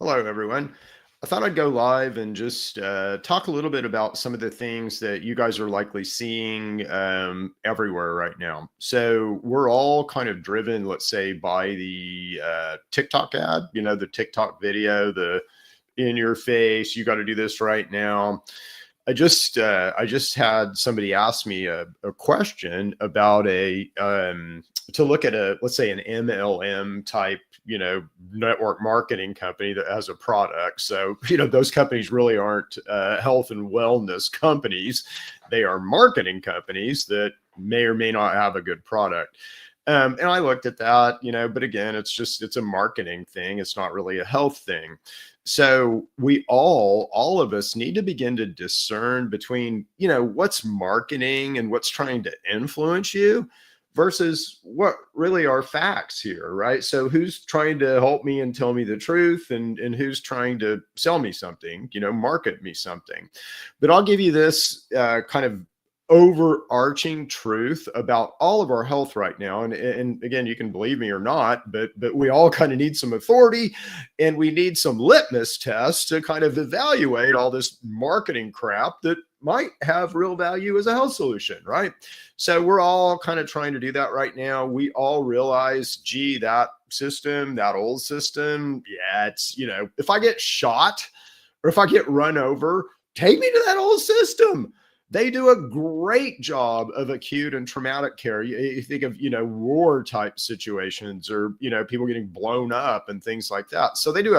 Hello, everyone. I thought I'd go live and just talk a little bit about some of the things that you guys are likely seeing everywhere right now. So we're all kind of driven, let's say, by the TikTok ad, the TikTok video, the in your face, you got to do this right now. I just had somebody ask me a question about to look at a, let's say, an MLM type, network marketing company that has a product. So those companies really aren't health and wellness companies. They are marketing companies that may or may not have a good product. And I looked at that, but again, it's a marketing thing. It's not really a health thing. So we all of us need to begin to discern between, what's marketing and what's trying to influence you versus what really are facts here, right? So who's trying to help me and tell me the truth, and who's trying to sell me something, market me something. But I'll give you this kind of overarching truth about all of our health right now. And again, you can believe me or not, but we all kind of need some authority, and we need some litmus tests to kind of evaluate all this marketing crap that might have real value as a health solution, right? So we're all kind of trying to do that right now. We all realize, gee, that system, that old system, yeah, it's, if I get shot or if I get run over, take me to that old system. They do a great job of acute and traumatic care. You think of, war type situations, or, people getting blown up and things like that. So they do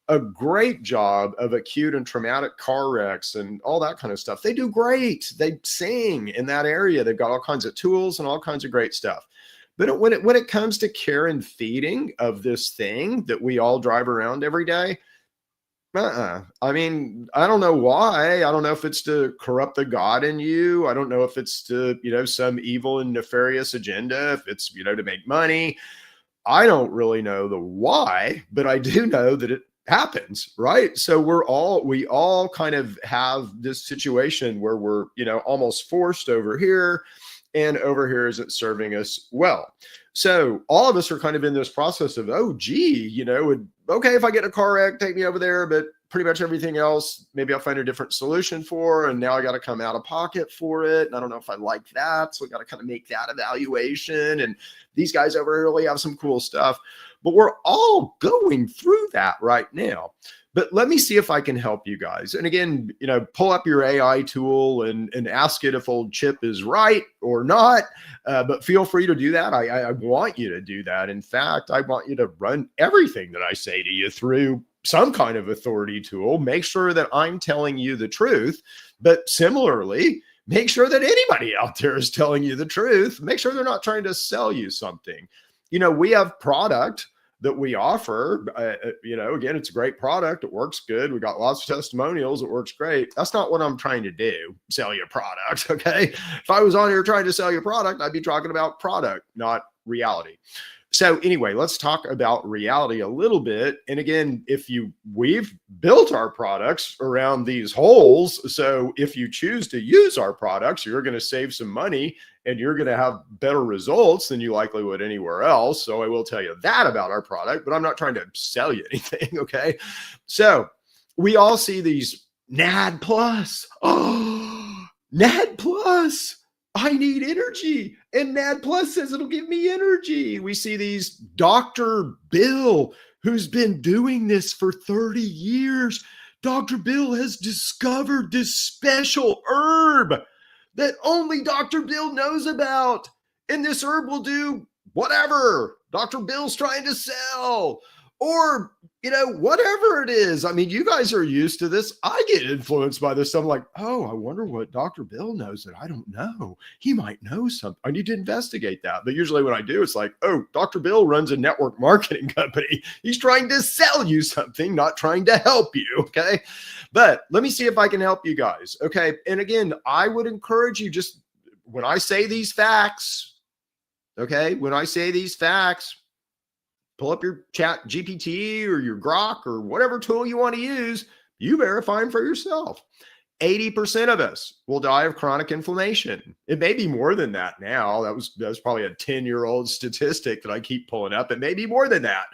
a great job of acute and traumatic car wrecks and all that kind of stuff. They do great. They sing in that area. They've got all kinds of tools and all kinds of great stuff. But when it comes to care and feeding of this thing that we all drive around every day, I mean, I don't know why. I don't know if it's to corrupt the God in you. I don't know if it's to, some evil and nefarious agenda, if it's, to make money. I don't really know the why, but I do know that it happens, right? So we all kind of have this situation where we're, almost forced over here, and over here isn't serving us well. So all of us are kind of in this process of, oh, gee, okay, if I get in a car wreck, take me over there, but pretty much everything else, maybe I'll find a different solution for, and now I got to come out of pocket for it. And I don't know if I like that. So we got to kind of make that evaluation. And these guys over here really have some cool stuff, but we're all going through that right now. But let me see if I can help you guys. And again, pull up your AI tool and ask it if old Chip is right or not. But feel free to do that. I want you to do that. In fact, I want you to run everything that I say to you through some kind of authority tool. Make sure that I'm telling you the truth. But similarly, make sure that anybody out there is telling you the truth. Make sure they're not trying to sell you something. We have product that we offer, again, it's a great product. It works good. We got lots of testimonials. It works great. That's not what I'm trying to do, sell you a product. Okay. If I was on here trying to sell you a product, I'd be talking about product, not reality. So anyway, let's talk about reality a little bit. And again, we've built our products around these holes. So if you choose to use our products, you're going to save some money and you're going to have better results than you likely would anywhere else. So I will tell you that about our product, but I'm not trying to sell you anything. Okay. So we all see these NAD plus. Oh, NAD plus. I need energy. And NAD Plus says it'll give me energy. We see these Dr. Bill, who's been doing this for 30 years. Dr. Bill has discovered this special herb that only Dr. Bill knows about. And this herb will do whatever Dr. Bill's trying to sell. Or, whatever it is. I mean, you guys are used to this. I get influenced by this. I'm like, oh, I wonder what Dr. Bill knows that I don't know. He might know something. I need to investigate that. But usually when I do, it's like, oh, Dr. Bill runs a network marketing company. He's trying to sell you something, not trying to help you. Okay. But let me see if I can help you guys. Okay. And again, I would encourage you, just when I say these facts, okay, when I say these facts, pull up your Chat GPT or your Grok or whatever tool you want to use. You verify them for yourself. 80% of us will die of chronic inflammation. It may be more than that now. That was probably a 10-year-old statistic that I keep pulling up. It may be more than that.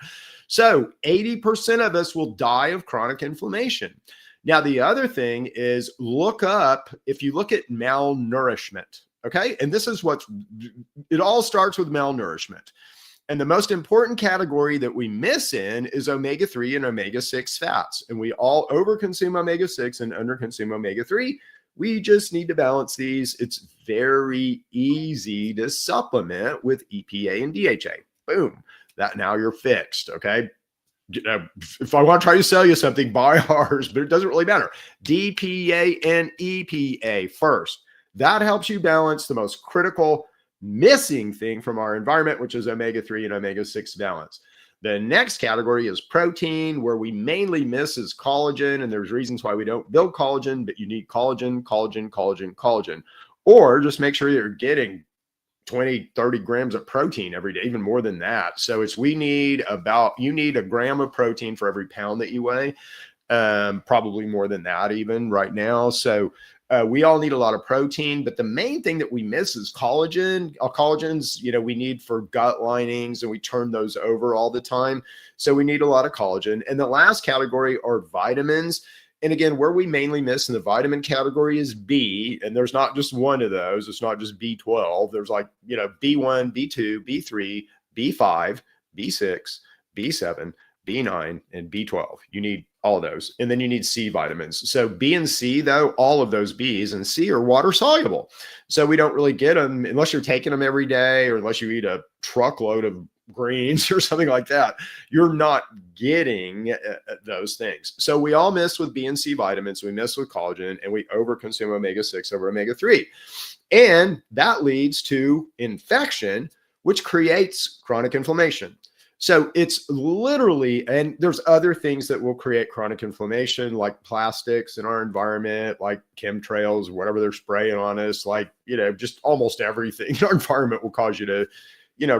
So 80% of us will die of chronic inflammation. Now, the other thing is if you look at malnourishment, okay? And this is it all starts with malnourishment. And the most important category that we miss in is omega-3 and omega-6 fats. And we all overconsume omega-6 and underconsume omega-3. We just need to balance these. It's very easy to supplement with EPA and DHA. Boom. Now you're fixed, okay? If I want to try to sell you something, buy ours, but it doesn't really matter. DPA and EPA first. That helps you balance the most critical missing thing from our environment, which is omega-3 and omega-6 balance. The next category is protein, where we mainly miss is collagen. And there's reasons why we don't build collagen, but you need collagen, collagen, collagen, collagen. Or just make sure you're getting 20, 30 grams of protein every day, even more than that. So you need a gram of protein for every pound that you weigh, probably more than that even right now. So we all need a lot of protein, but the main thing that we miss is collagen. Collagens, we need for gut linings, and we turn those over all the time. So we need a lot of collagen. And the last category are vitamins. And again, where we mainly miss in the vitamin category is B, and there's not just one of those. It's not just B12. There's B1, B2, B3, B5, B6, B7, B9, and B12. You need all of those. And then you need C vitamins. So B and C, though, all of those Bs and C are water soluble. So we don't really get them unless you're taking them every day, or unless you eat a truckload of greens or something like that. You're not getting those things. So we all miss with B and C vitamins. We miss with collagen, and we overconsume omega-6 over omega-3. And that leads to infection, which creates chronic inflammation. So it's literally, and there's other things that will create chronic inflammation, like plastics in our environment, like chemtrails, whatever they're spraying on us, just almost everything in our environment will cause you to,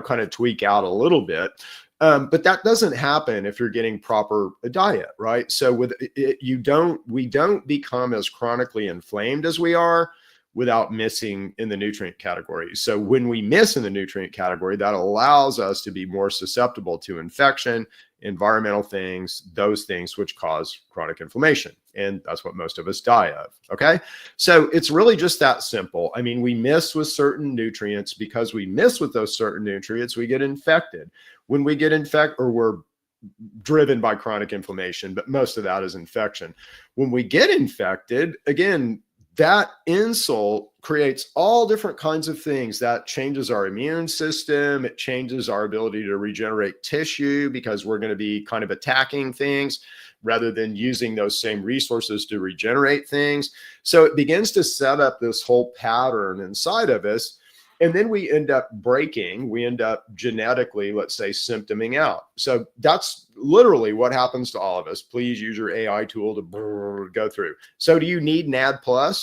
kind of tweak out a little bit. But that doesn't happen if you're getting proper diet, right? So we don't become as chronically inflamed as we are without missing in the nutrient category. So when we miss in the nutrient category, that allows us to be more susceptible to infection, environmental things, those things which cause chronic inflammation. And that's what most of us die of. Okay. So it's really just that simple. I mean, we miss with certain nutrients. Because we miss with those certain nutrients, we get infected. When we get infected, or we're driven by chronic inflammation, but most of that is infection. When we get infected, again, that insult creates all different kinds of things. That changes our immune system. It changes our ability to regenerate tissue, because we're going to be kind of attacking things rather than using those same resources to regenerate things. So it begins to set up this whole pattern inside of us. And then we end up genetically, let's say, symptoming out. So that's literally what happens to all of us. Please use your AI tool to go through. So do you need NAD+? Well,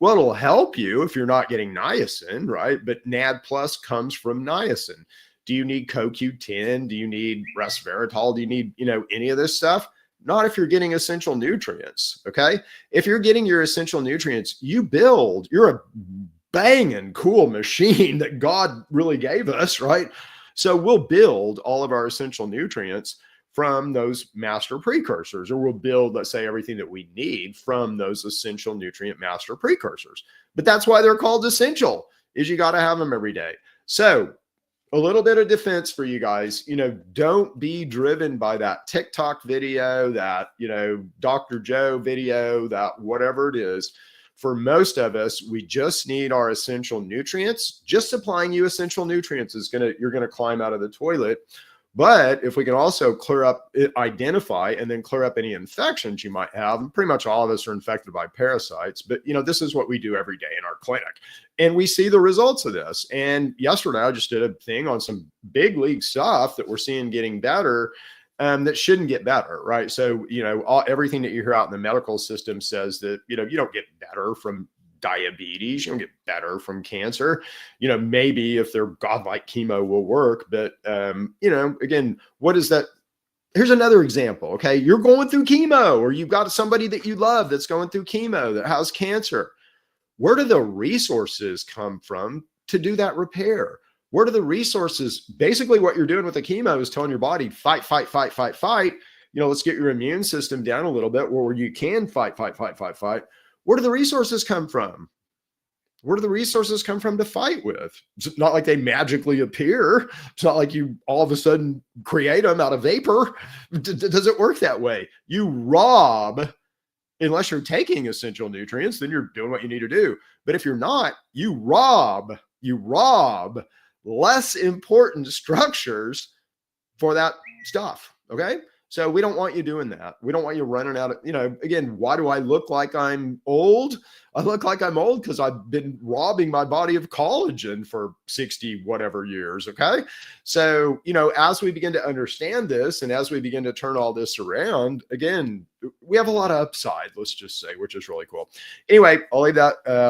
it'll help you if you're not getting niacin, right? But NAD+ comes from niacin. Do you need CoQ10? Do you need resveratrol? Do you need, any of this stuff? Not if you're getting essential nutrients, okay? If you're getting your essential nutrients, you're a banging cool machine that God really gave us, right? So we'll build all of our essential nutrients from those master precursors, or we'll build, let's say, everything that we need from those essential nutrient master precursors. But that's why they're called essential, is you got to have them every day. So a little bit of defense for you guys, don't be driven by that TikTok video, that, Dr. Joe video, that whatever it is. For most of us, we just need our essential nutrients. Just supplying you essential nutrients you're going to climb out of the toilet. But if we can also identify and then clear up any infections you might have, and pretty much all of us are infected by parasites, but this is what we do every day in our clinic. And we see the results of this. And yesterday I just did a thing on some big league stuff that we're seeing getting better. That shouldn't get better, right? So, everything that you hear out in the medical system says that, you don't get better from diabetes, you don't get better from cancer. Maybe if they're godlike chemo will work, but, again, what is that? Here's another example. Okay. You're going through chemo, or you've got somebody that you love that's going through chemo that has cancer. Where do the resources come from to do that repair? Where do the resources? Basically, what you're doing with the chemo is telling your body, fight, fight, fight, fight, fight. Let's get your immune system down a little bit where you can fight, fight, fight, fight, fight. Where do the resources come from? Where do the resources come from to fight with? It's not like they magically appear. It's not like you all of a sudden create them out of vapor. Does it work that way? You rob, unless you're taking essential nutrients, then you're doing what you need to do. But if you're not, you rob less important structures for that stuff. Okay. So we don't want you doing that. We don't want you running out of, again, why do I look like I'm old? I look like I'm old because I've been robbing my body of collagen for 60 whatever years. Okay. So, as we begin to understand this and as we begin to turn all this around, again, we have a lot of upside, let's just say, which is really cool. Anyway, I'll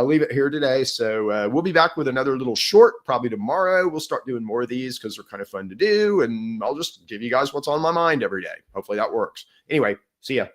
leave it here today. So we'll be back with another little short, probably tomorrow. We'll start doing more of these because they're kind of fun to do. And I'll just give you guys what's on my mind every day. Hopefully that works. Anyway, see ya.